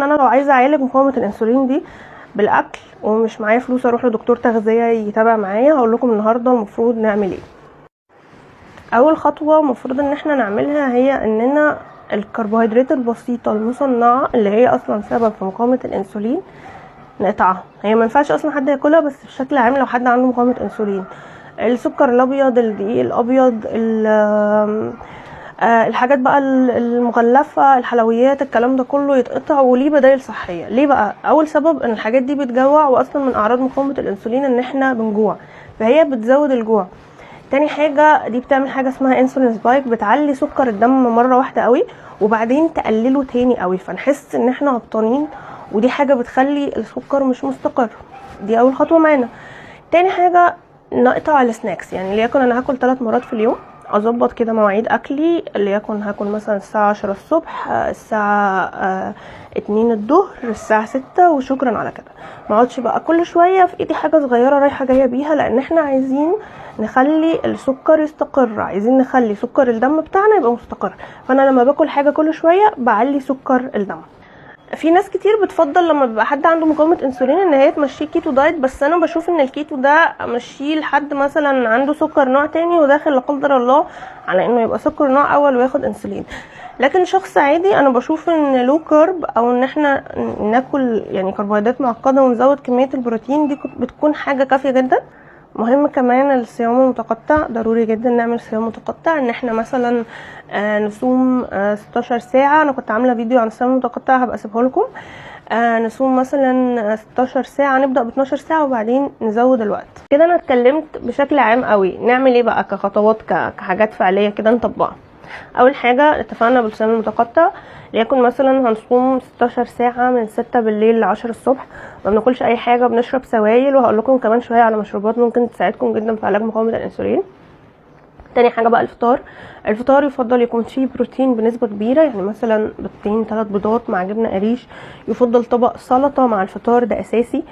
انا لو عايزه اعالج مقاومه الانسولين دي بالاكل ومش معايا فلوس اروح لدكتور تغذيه يتابع معايا، هقول لكم النهارده المفروض نعمل ايه. اول خطوه المفروض ان احنا نعملها هي اننا الكربوهيدرات البسيطه المصنعه اللي هي اصلا سبب في مقاومه الانسولين نقطعها. هي ما ينفعش اصلا حد ياكلها، بس بشكل عام لو حد عنده مقاومه انسولين، السكر الابيض، الدقيق الابيض، الحاجات بقى المغلفه، الحلويات، الكلام ده كله يتقطع، وليه بدائل صحيه. ليه بقى؟ اول سبب ان الحاجات دي بتجوع، واصلا من اعراض مقاومه الانسولين ان احنا بنجوع، فهي بتزود الجوع. تاني حاجه دي بتعمل حاجه اسمها انسولين سبايك، بتعلي سكر الدم مره واحده قوي وبعدين تقلله تاني قوي، فنحس ان احنا هبطانين، ودي حاجه بتخلي السكر مش مستقر. دي اول خطوه معانا. تاني حاجه نقطع السناكس، يعني ليكن انا هاكل 3 مرات في اليوم، اظبط كده مواعيد اكلي، ليكن هاكل مثلا الساعه 10 الصبح، الساعه 2 الظهر، الساعه 6، وشكرا على كده. ما اقعدش بقى كل شويه في ايدي حاجه صغيره رايحه جايه بيها، لان احنا عايزين نخلي السكر يستقر، عايزين نخلي سكر الدم بتاعنا يبقى مستقر. فانا لما باكل حاجه كل شويه بعلي سكر الدم. في ناس كتير بتفضل لما بيبقى حد عنده مقاومه انسولين ان هي تمشيه كيتو دايت، بس انا بشوف ان الكيتو ده مشيه لحد مثلا عنده سكر نوع تاني وداخل لا قدر الله على انه يبقى سكر نوع اول وياخد انسولين. لكن شخص عادي انا بشوف ان لو كارب، او ان احنا ناكل يعني كربوهيدرات معقده ونزود كميه البروتين، دي بتكون حاجه كافيه جدا. مهم كمان الصيام المتقطع، ضروري جدا نعمل صيام متقطع، ان احنا مثلا نصوم 16 ساعة. انا كنت عاملة فيديو عن الصيام المتقطع هبقى اسيبه لكم. نصوم مثلا 16 ساعة، نبدأ ب 12 ساعة وبعدين نزود الوقت. كده انا اتكلمت بشكل عام قوي. نعمل ايه بقى كخطوات، كحاجات فعلية كده نطبقها؟ اول حاجة اتفقنا بالصيام المتقطع، ليكن مثلا هنصوم 16 ساعة من 6 بالليل ل 10 الصبح، ما بناكلش اي حاجة، بنشرب سوائل، وهقول لكم كمان شوية على مشروبات ممكن تساعدكم جدا في علاج مقاومة الانسولين. تاني حاجة بقى الفطار يفضل يكون فيه بروتين بنسبة كبيرة، يعني مثلا بيضتين 3 بيضات مع جبنة قريش، يفضل طبق سلطة مع الفطار، ده اساسي.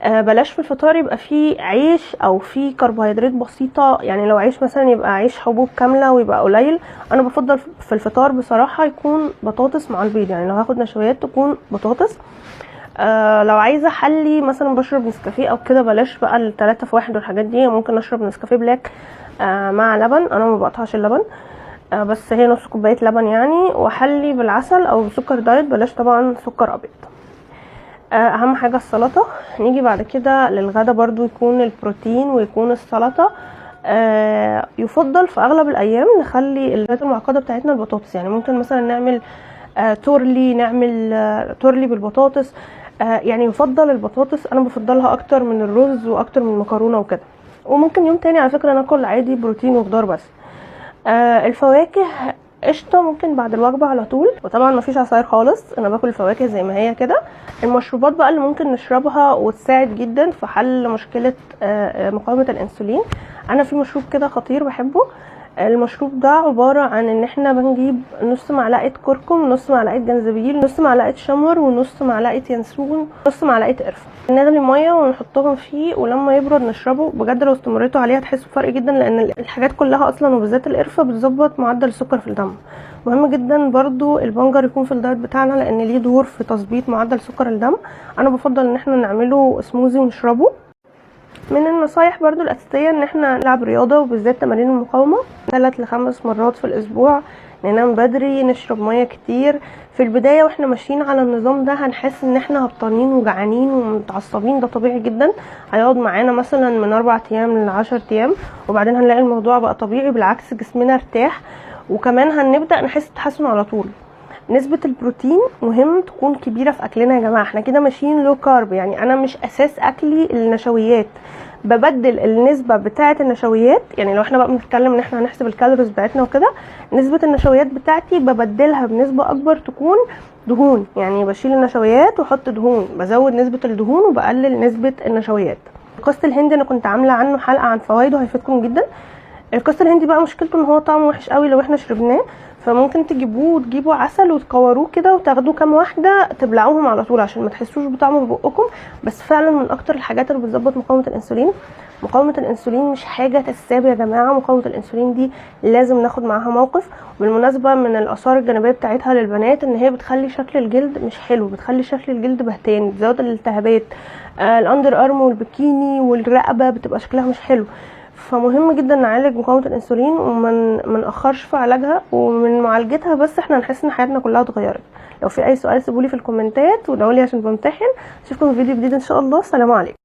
بلاش في الفطار يبقى فيه عيش او فيه كربوهيدرات بسيطة، يعني لو عيش مثلا يبقى عيش حبوب كاملة ويبقى قليل. انا بفضل في الفطار بصراحة يكون بطاطس مع البيض، يعني لو هاخد نشويات تكون بطاطس. لو عايزة حلي مثلا بشرب نسكافيه او كده، بلاش بقى ال3 في 1 والحاجات دي، ممكن اشرب نسكافيه بلاك مع لبن. انا ما بقطعش اللبن، بس هي نص كوباية لبن يعني، واحلي بالعسل او بسكر دايت، بلاش طبعا سكر ابيض. اهم حاجة السلطة. نيجي بعد كده للغدا، برضو يكون البروتين ويكون السلطة. يفضل في اغلب الايام نخلي الوجبات المعقدة بتاعتنا البطاطس، يعني ممكن مثلا نعمل تورلي، نعمل تورلي بالبطاطس. يعني يفضل البطاطس، انا بفضلها اكتر من الرز واكتر من المكرونة وكده. وممكن يوم تاني على فكرة ناكل عادي بروتين وخضار بس. الفواكه قشطه ممكن بعد الوجبه على طول، وطبعا مفيش عصاير خالص، انا باكل الفواكه زي ما هي كده. المشروبات بقى اللي ممكن نشربها وتساعد جدا في حل مشكله مقاومه الانسولين، انا في مشروب كده خطير بحبه. المشروب ده عباره عن ان احنا بنجيب نص معلقه كركم، نص معلقه جنزبيل، نص معلقه شمر، ونص معلقه ينسون، نص معلقه قرفه. نغلي ميه ونحطهم فيه، ولما يبرد نشربه. بجد لو استمريتوا عليه هتحسوا بفرق جدا، لان الحاجات كلها اصلا وبالذات القرفه بتظبط معدل السكر في الدم. مهم جدا برضو البنجر يكون في الدايت بتاعنا، لان ليه دور في تظبيط معدل سكر الدم. انا بفضل ان احنا نعمله سموزي ونشربه. من النصايح برضو الاساسيه ان احنا نلعب رياضه، وبالذات تمارين المقاومه 3 ل 5 مرات في الاسبوع، ننام بدري، نشرب ميه كتير. في البدايه واحنا ماشيين على النظام ده هنحس ان احنا هبطانين وجعانين ومتعصبين، ده طبيعي جدا. هيقعد معانا مثلا من 4 ايام ل 10 ايام، وبعدين هنلاقي الموضوع بقى طبيعي، بالعكس جسمنا ارتاح، وكمان هنبدا نحس تحسن على طول. نسبة البروتين مهم تكون كبيرة في اكلنا يا جماعة، احنا كده ماشيين لو كارب، يعني انا مش اساس اكلي النشويات، ببدل النسبة بتاعة النشويات. يعني لو احنا بقى بنتكلم ان احنا هنحسب الكالوريز بتاعتنا وكده، نسبة النشويات بتاعتي ببدلها بنسبة اكبر تكون دهون، يعني بشيل النشويات واحط دهون، بزود نسبة الدهون وبقلل نسبة النشويات. القسط الهندي انا كنت عاملة عنه حلقة عن فوائده، هيفيدكم جدا. القسط الهندي بقى مشكلته ان هو طعمه وحش قوي لو احنا شربناه، فممكن تجيبوه وتجيبوا عسل وتكوروه كده وتاخدوا كام واحده تبلعوهم على طول عشان ما تحسوش بطعمه في بقكم. بس فعلا من اكتر الحاجات اللي بتظبط مقاومه الانسولين. مقاومه الانسولين مش حاجه تساب يا جماعه، مقاومه الانسولين دي لازم ناخد معاها موقف. بالمناسبه من الاثار الجانبيه بتاعتها للبنات ان هي بتخلي شكل الجلد مش حلو، بتخلي شكل الجلد بهتان، بتزود الالتهابات، الاندر ارم والبكيني والرقبه بتبقى شكلها مش حلو. فمهم جدا نعالج مقاومه الانسولين ومن ناخرش في علاجها، ومن معالجتها بس احنا هنحس ان حياتنا كلها اتغيرت. لو في اي سؤال سيبولي في الكومنتات ودعولي عشان بمتحن. اشوفكم في فيديو جديد ان شاء الله. سلام عليكم.